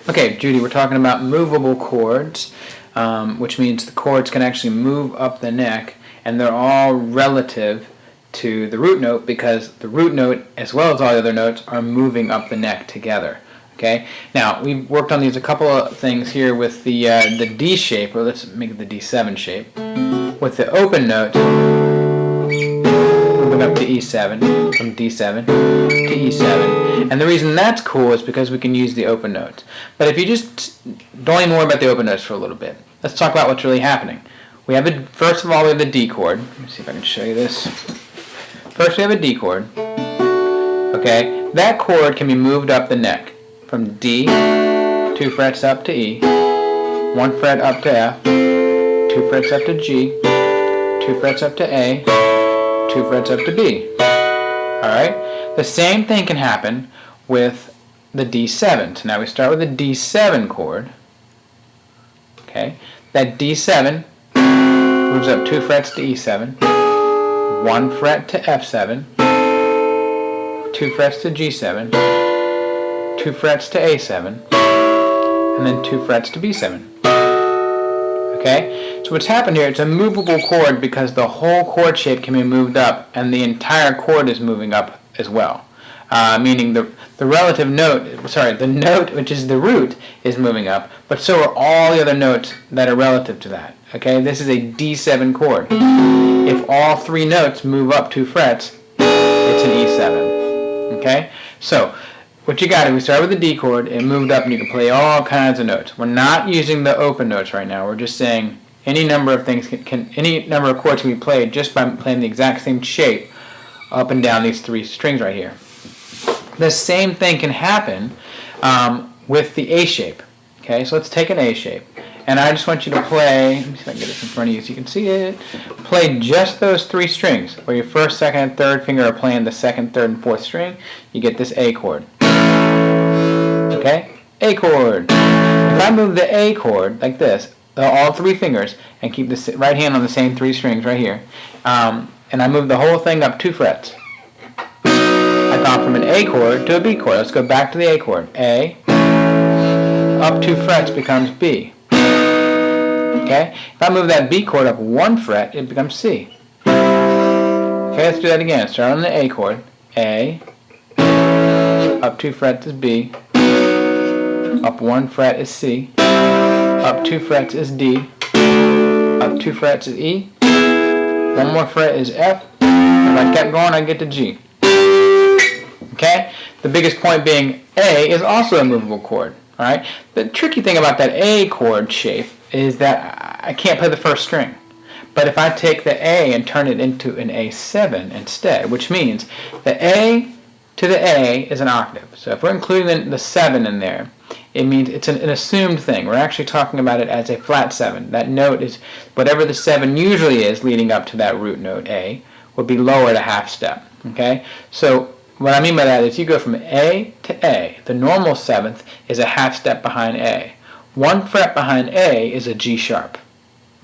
Okay, Judy, we're talking about movable chords, which means the chords can actually move up the neck, and they're all relative to the root note because the root note, as well as all the other notes, are moving up the neck together. Okay. Now we've worked on these a couple of things here with the D shape, or let's make it the D7 shape, with the open note moving up to E7, from D7 to E7. And the reason that's cool is because we can use the open notes. But if you just don't even worry about the open notes for a little bit, let's talk about what's really happening. We have first of all, we have the D chord. Let me see if I can show you this. First we have a D chord. Okay, that chord can be moved up the neck from D, 2 frets up to E, 1 fret up to F, 2 frets up to G, 2 frets up to A, 2 frets up to B. Alright? The same thing can happen with the D7. So now we start with the D7 chord. Okay? That D7 moves up 2 frets to E7, 1 fret to F7, 2 frets to G7, 2 frets to A7, and then 2 frets to B7. Okay? So what's happened here, it's a movable chord because the whole chord shape can be moved up and the entire chord is moving up as well. Meaning the relative note, the note which is the root is moving up, but so are all the other notes that are relative to that. Okay? This is a D7 chord. If all 3 notes move up 2 frets, it's an E7. Okay? So what you got is we start with the D chord, it moved up, and you can play all kinds of notes. We're not using the open notes right now. We're just saying any number of things any number of chords can be played just by playing the exact same shape up and down these 3 strings right here. The same thing can happen with the A shape. Okay, so let's take an A shape, and I just want you to play. Let me see if I can get this in front of you so you can see it. Play just those 3 strings, where your first, second, and third finger are playing the second, third, and fourth string. You get this A chord. Okay, A chord. If I move the A chord like this, all 3 fingers, and keep the right hand on the same 3 strings right here, and I move the whole thing up 2 frets. I've gone from an A chord to a B chord. Let's go back to the A chord. A, up 2 frets becomes B. Okay? If I move that B chord up 1 fret, it becomes C. Okay, let's do that again. Start on the A chord. A, up 2 frets is B, up 1 fret is C, up 2 frets is D, up 2 frets is E, 1 more fret is F. If I kept going, I'd get to G. Okay? The biggest point being A is also a movable chord. Alright? The tricky thing about that A chord shape is that I can't play the first string. But if I take the A and turn it into an A7 instead, which means the A to the A is an octave. So if we're including the 7 in there, it means it's an assumed thing. We're actually talking about it as a flat 7. That note is whatever the 7 usually is leading up to that root note A would be lowered a half step. Okay? So what I mean by that is you go from A to A. The normal 7th is a half step behind A. 1 fret behind A is a G sharp.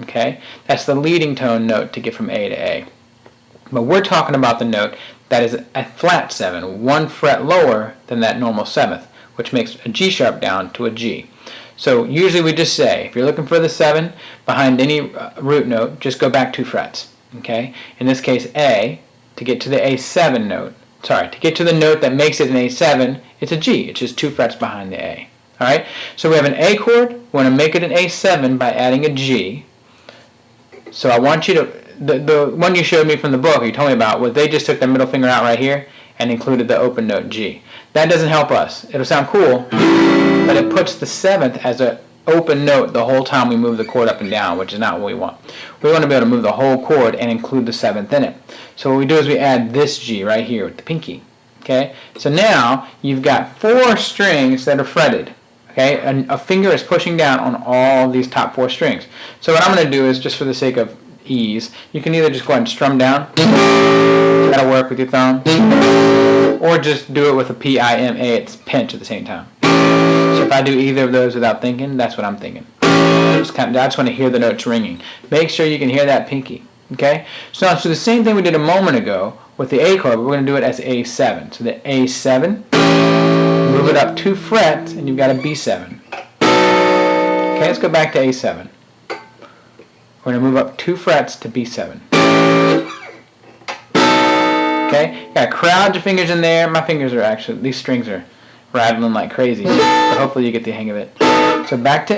Okay? That's the leading tone note to get from A to A. But we're talking about the note that is a flat 7, 1 fret lower than that normal 7th, which makes a G sharp down to a G. So usually we just say, if you're looking for the 7 behind any root note, just go back 2 frets. Okay? In this case, A, to get to the A7 note, to get to the note that makes it an A7, it's a G. It's just 2 frets behind the A. Alright? So we have an A chord. We want to make it an A7 by adding a G. So I want you to, the one you showed me from the book, you told me about, was they just took their middle finger out right here and included the open note G. That doesn't help us. It'll sound cool, but it puts the 7th as an open note the whole time we move the chord up and down, which is not what we want. We want to be able to move the whole chord and include the 7th in it. So what we do is we add this G right here with the pinky. Okay? So now you've got 4 strings that are fretted. Okay? And a finger is pushing down on all these top 4 strings. So what I'm going to do is, just for the sake of ease, you can either just go ahead and strum down. That'll work with your thumb. Or just do it with a P-I-M-A, it's pinch at the same time. So if I do either of those without thinking, that's what I'm thinking. I just want to hear the notes ringing. Make sure you can hear that pinky. Okay? So now, the same thing we did a moment ago with the A chord, but we're going to do it as A7. So the A7, move it up 2 frets, and you've got a B7. Okay, let's go back to A7. We're going to move up 2 frets to B7. Okay, you got to crowd your fingers in there. My fingers are actually, these strings are rattling like crazy, but hopefully you get the hang of it. So back to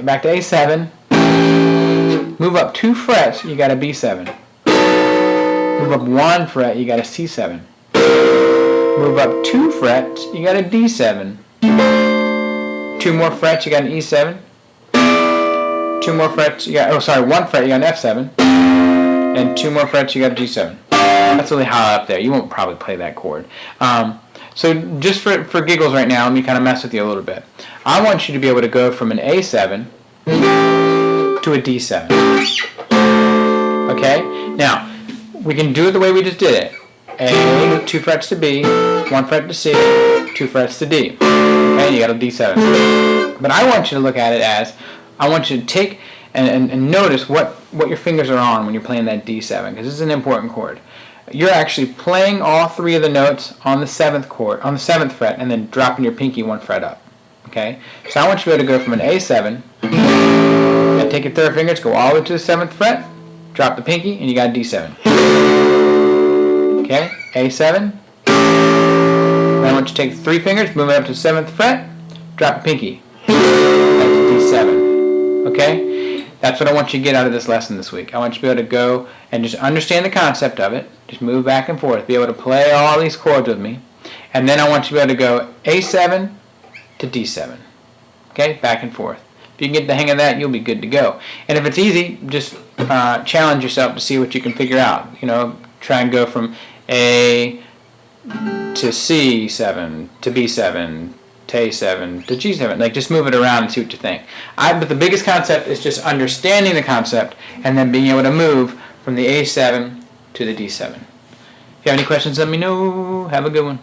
back to A7. Move up 2 frets, you got a B7. Move up 1 fret, you got a C7. Move up 2 frets, you got a D7. 2 more frets, you got an E7. 2 more frets, you got, 1 fret, you got an F7. And 2 more frets, you got a G7. That's really high up there. You won't probably play that chord. So just for giggles right now, let me kind of mess with you a little bit. I want you to be able to go from an A7 to a D7. Okay? Now, we can do it the way we just did it. A, 2 frets to B, 1 fret to C, 2 frets to D. Okay, you got a D7. But I want you to look at it as, I want you to take and notice what your fingers are on when you're playing that D7, because this is an important chord. You're actually playing all 3 of the notes on the 7th chord, on the 7th fret, and then dropping your pinky 1 fret up. Okay? So I want you to be able to go from an A7, and take your 3rd fingers, go all the way to the 7th fret, drop the pinky, and you got a D7. Okay? A7. Then I want you to take 3 fingers, move it up to the 7th fret, drop a pinky. That's D7. Okay? That's what I want you to get out of this lesson this week. I want you to be able to go and just understand the concept of it. Just move back and forth. Be able to play all these chords with me. And then I want you to be able to go A7 to D7. Okay? Back and forth. If you can get the hang of that, you'll be good to go. And if it's easy, just challenge yourself to see what you can figure out. You know, try and go from A to C7 to B7 to A7 to G7. Like, just move it around and see what you think. But the biggest concept is just understanding the concept and then being able to move from the A7 to the D7. If you have any questions, let me know. Have a good one.